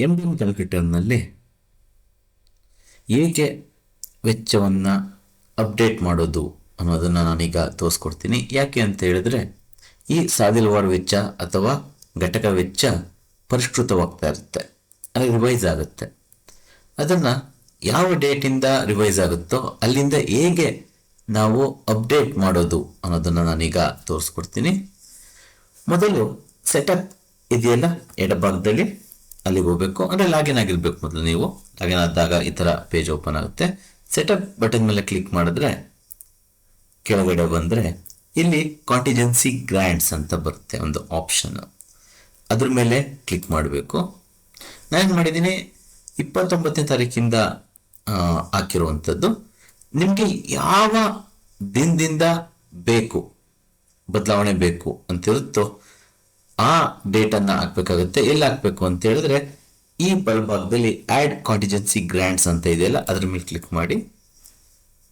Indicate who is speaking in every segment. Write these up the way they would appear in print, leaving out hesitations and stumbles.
Speaker 1: ಎಂಬಿಎಂ ಕ್ಯಾಲ್ಕುಲೇಟರ್ನಲ್ಲಿ ಹೇಗೆ ವೆಚ್ಚವನ್ನು ಅಪ್ಡೇಟ್ ಮಾಡೋದು ಅನ್ನೋದನ್ನು ನಾನೀಗ ತೋರಿಸ್ಕೊಡ್ತೀನಿ. ಯಾಕೆ ಅಂತ ಹೇಳಿದ್ರೆ ಈ ಸಾದಿಲ್ವಾರ್ ವೆಚ್ಚ ಅಥವಾ ಘಟಕ ವೆಚ್ಚ ಪರಿಷ್ಕೃತವಾಗ್ತಾ ಇರುತ್ತೆ, ಅದು ರಿವೈಸ್ ಆಗುತ್ತೆ. ಅದನ್ನು ಯಾವ ಡೇಟಿಂದ ರಿವೈಸ್ ಆಗುತ್ತೋ ಅಲ್ಲಿಂದ ಹೇಗೆ ನಾವು ಅಪ್ಡೇಟ್ ಮಾಡೋದು ಅನ್ನೋದನ್ನು ನಾನೀಗ ತೋರಿಸ್ಕೊಡ್ತೀನಿ. ಮೊದಲು ಸೆಟಪ್ ಇದೆಯಲ್ಲ ಎಡಭಾಗದಲ್ಲಿ, ಅಲ್ಲಿಗೆ ಹೋಗಬೇಕು. ಅಂದರೆ ಲಾಗಿನ್ ಆಗಿರ್ಬೇಕು. ಮೊದಲು ನೀವು ಲಾಗಿನ್ ಆದಾಗ ಈ ಥರ ಪೇಜ್ ಓಪನ್ ಆಗುತ್ತೆ. ಸೆಟಪ್ ಬಟನ್ ಮೇಲೆ ಕ್ಲಿಕ್ ಮಾಡಿದ್ರೆ ಕೆಳಗಡೆ ಬಂದರೆ ಇಲ್ಲಿ ಕಾಂಟಿಜೆನ್ಸಿ ಗ್ರ್ಯಾಂಟ್ಸ್ ಅಂತ ಬರುತ್ತೆ ಒಂದು ಆಪ್ಷನ್, ಅದ್ರ ಮೇಲೆ ಕ್ಲಿಕ್ ಮಾಡಬೇಕು. ನಾನು ಮಾಡಿದ್ದೀನಿ 29ನೇ ತಾರೀಕಿಂದ ಹಾಕಿರುವಂಥದ್ದು. ನಿಮಗೆ ಯಾವ ದಿನದಿಂದ ಬೇಕು ಬದಲಾವಣೆ ಬೇಕು ಅಂತಿರುತ್ತೋ ಆ ಡೇಟನ್ನು ಹಾಕಬೇಕಾಗುತ್ತೆ. ಎಲ್ಲಿ ಹಾಕಬೇಕು ಅಂತ ಹೇಳಿದ್ರೆ ಈ ಬಲಭಾಗದಲ್ಲಿ ಆ್ಯಡ್ ಕಾಂಟಿಜೆನ್ಸಿ ಗ್ರ್ಯಾಂಟ್ಸ್ ಅಂತ ಇದೆಯಲ್ಲ, ಅದ್ರ ಮೇಲೆ ಕ್ಲಿಕ್ ಮಾಡಿ.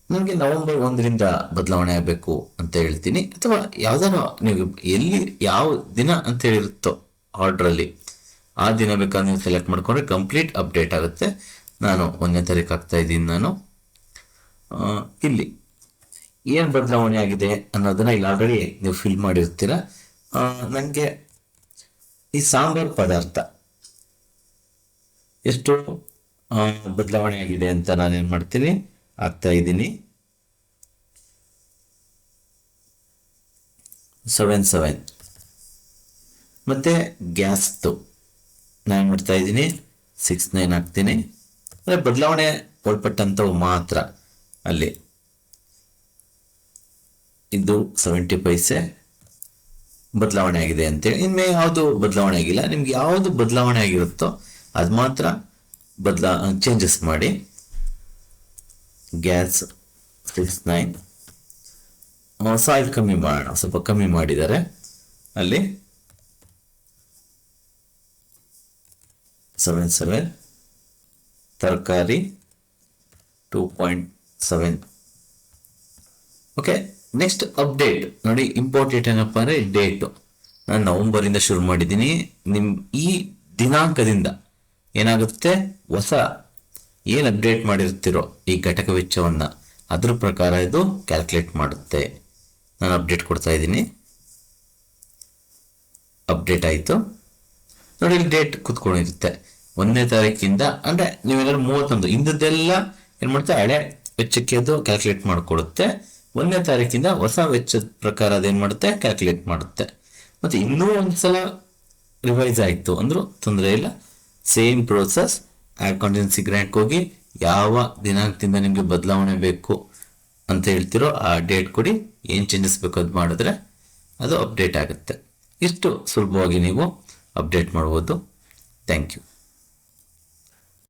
Speaker 1: ನನಗೆ ನವೆಂಬರ್ 1ರಿಂದ ಬದಲಾವಣೆ ಆಗಬೇಕು ಅಂತ ಹೇಳ್ತೀನಿ, ಅಥವಾ ಯಾವ್ದಾರು ನೀವು ಎಲ್ಲಿ ಯಾವ ದಿನ ಅಂತ ಹೇಳಿರುತ್ತೋ ಆರ್ಡ್ರಲ್ಲಿ ಆ ದಿನ ಬೇಕಾದ್ರೆ ನೀವು ಸೆಲೆಕ್ಟ್ ಮಾಡ್ಕೊಂಡ್ರೆ ಕಂಪ್ಲೀಟ್ ಅಪ್ಡೇಟ್ ಆಗುತ್ತೆ. ನಾನು 1ನೇ ತಾರೀಕು ಹಾಕ್ತಾ ಇದ್ದೀನಿ. ನಾನು ಇಲ್ಲಿ ಏನು ಬದಲಾವಣೆ ಆಗಿದೆ ಅನ್ನೋದನ್ನ ಇಲ್ಲಿ ಆಲ್ರೆಡಿ ನೀವು ಫಿಲ್ ಮಾಡಿರ್ತೀರ. ನನಗೆ ಈ ಸಾಂಬಾರು ಪದಾರ್ಥ ಎಷ್ಟು ಬದಲಾವಣೆ ಆಗಿದೆ ಅಂತ ನಾನೇನು ಮಾಡ್ತೀನಿ ಹಾಕ್ತಾ ಇದ್ದೀನಿ. 77. ಮತ್ತು ಗ್ಯಾಸ್ದು ನಾನು ಮಾಡ್ತಾ ಇದ್ದೀನಿ 69 ಹಾಕ್ತೀನಿ. ಅಂದರೆ ಬದಲಾವಣೆ ಒಳಪಟ್ಟಂಥವು ಮಾತ್ರ. ಅಲ್ಲಿ ಇದು 70 ಪೈಸೆ ಬದಲಾವಣೆ ಆಗಿದೆ ಅಂತೇಳಿ. ಇನ್ಮೇ ಯಾವುದು ಬದಲಾವಣೆ ಆಗಿಲ್ಲ. ನಿಮ್ಗೆ ಯಾವುದು ಬದಲಾವಣೆ ಆಗಿರುತ್ತೋ ಅದು ಮಾತ್ರ ಚೇಂಜಸ್ ಮಾಡಿ. ಗ್ಯಾಸ್ 69. ಸಾಯಿಲ್ ಕಮ್ಮಿ ಮಾಡೋಣ, ಸ್ವಲ್ಪ ಕಮ್ಮಿ ಮಾಡಿದ್ದಾರೆ ಅಲ್ಲಿ. 77. ತರಕಾರಿ 2.7. ಓಕೆ, ನೆಕ್ಸ್ಟ್ ಅಪ್ಡೇಟ್ ನೋಡಿ. ಇಂಪಾರ್ಟೆಂಟ್ ಏನಪ್ಪ ಅಂದರೆ ಡೇಟು. ನಾನು ನವಂಬರಿಂದ ಶುರು ಮಾಡಿದ್ದೀನಿ. ಈ ದಿನಾಂಕದಿಂದ ಏನಾಗುತ್ತೆ, ಹೊಸ ಏನು ಅಪ್ಡೇಟ್ ಮಾಡಿರ್ತೀರೋ ಈ ಘಟಕ ವೆಚ್ಚವನ್ನು ಅದ್ರ ಪ್ರಕಾರ ಇದು ಕ್ಯಾಲ್ಕುಲೇಟ್ ಮಾಡುತ್ತೆ. ನಾನು ಅಪ್ಡೇಟ್ ಕೊಡ್ತಾ ಇದ್ದೀನಿ. ಅಪ್ಡೇಟ್ ಆಯಿತು ನೋಡಿ. ಇಲ್ಲಿ ಡೇಟ್ ಕೂತ್ಕೊಂಡಿರುತ್ತೆ 1ನೇ ತಾರೀಕಿಂದ. ಅಂದರೆ ನೀವೇನಾದ್ರು 31 ಇಂದದ್ದೆಲ್ಲ ಏನು ಮಾಡುತ್ತೆ, ಹಳೆ ವೆಚ್ಚಕ್ಕೆ ಅದು ಕ್ಯಾಲ್ಕುಲೇಟ್ ಮಾಡಿಕೊಡುತ್ತೆ. 1ನೇ ತಾರೀಕಿಂದ ಹೊಸ ವೆಚ್ಚದ ಪ್ರಕಾರ ಅದೇನು ಮಾಡುತ್ತೆ, ಕ್ಯಾಲ್ಕುಲೇಟ್ ಮಾಡುತ್ತೆ. ಮತ್ತು ಇನ್ನೂ ಒಂದ್ಸಲ ರಿವೈಸ್ ಆಯಿತು ಅಂದರೂ ತೊಂದರೆ ಇಲ್ಲ. Same process. ಆ್ಯಡ್ ಕಾಂಟಿಜೆನ್ಸಿ ಗ್ರ್ಯಾಂಟ್ಗೆ ಹೋಗಿ ಯಾವ ದಿನಾಂಕದಿಂದ ನಿಮಗೆ ಬದಲಾವಣೆ ಬೇಕು ಅಂತ ಹೇಳ್ತಿರೋ ಆ ಡೇಟ್ ಕೊಡಿ. ಏನು ಚೇಂಜಸ್ ಬೇಕು ಅದು ಮಾಡಿದ್ರೆ ಅದು ಅಪ್ಡೇಟ್ ಆಗುತ್ತೆ. ಇಷ್ಟು ಸುಲಭವಾಗಿ ನೀವು ಅಪ್ಡೇಟ್ ಮಾಡ್ಬೋದು. Thank you.